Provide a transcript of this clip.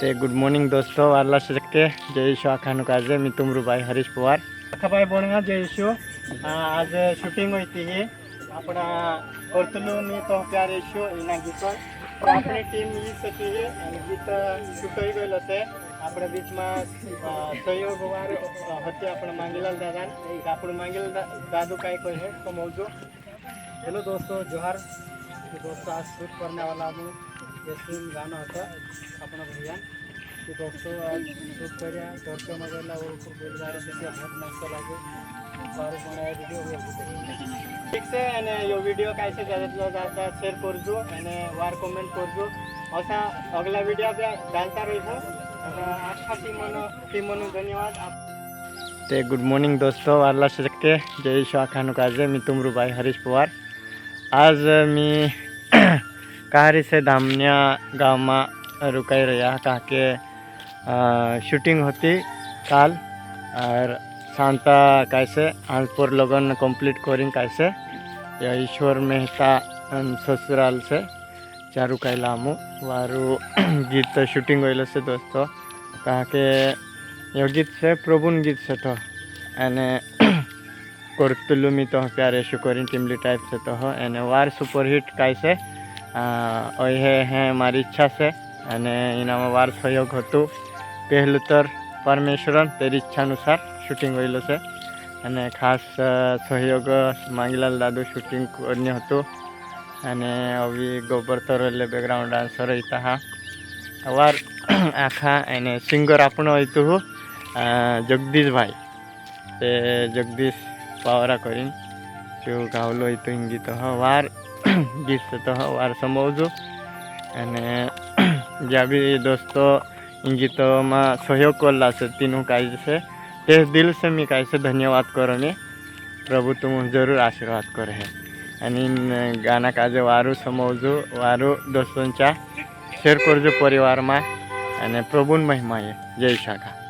ते good morning दोस्तों वाला शक्के जय ईशू आखानु काजे मी तुमरू भाई हरीश पवार अखा भाई बोलगा जय ईशू आज शूटिंग होती है अपना कोर्तलू मी तो प्यार ईशू इना गीत अपनी टीम ही सकी है आणि गीत शूट होई गेलो છે આપણે બીચમાં સહયોગવાર હતી આપણે માંગીલાલ દાદા આપણે માંગીલાલ दादू काय कोई है तो मौजू हेलो दोस्तों जोहार दोस्तों आज शूट करने वाला हूँ ये सीन गाना होता अपना भैया तो दोस्तों आज शूट कर चर्चा मगेला वो बेलगाड़ी से बहुत मस्त लगे बारिश बनाया वीडियो ठीक से यो वीडियो कैसे ज़्यादा शेयर करजो वार कमेंट करजो ऐसा अगला वीडियो पे डालता रहो आशा टीमों धन्यवाद ते गुड मॉर्निंग दोस्तों वाला शक्के जय ईशू आखानु काजे मी तुमरू भाई हरीश पवार आज मी कहारी से धामनिया गाँव में रुकाई रहा कहा के शूटिंग होती काल और शांता कैसे आजपुर लोगन कंप्लीट करें कैसे या ईश्वर मेहता ससुराल से चारू कैलामू वारू गीत शूटिंग होल से दोस्तों कहा के यो गीत से प्रभुन गीत से तो एने कोर्तुलू मी तो प्यारे शुकरी टिमली टाइप से तो हो एने वार सुपरहिट कैसे ओहे हैं मारी इच्छा से अने इनामा वार सहयोग होतु पहलू तर परमेश्वरन तेरी इच्छा अनुसार शूटिंग होइलो से अने खास सहयोग मांगीलाल दादू शूटिंग करने होतु अने अभी गोबर तोरले बैकग्राउंड डांसर होता हा वार आखा एने सिंगर आपण होतु जगदीश भाई ते जगदीश पावरा करीन जो गावलो होतो हिंगी तो वार गीत तो वार समझू अने ज्या भी दोस्तों इन गीतों में सहयोग करला से तीनों कैसे ते दिल से मैं कैसे धन्यवाद करो मैं प्रभु तुम जरूर आशीर्वाद करे है आणि गाना काजे वारू समझू वारू दोस्तों शेयर करजो परिवार में प्रभु महिमा है जय शाखा।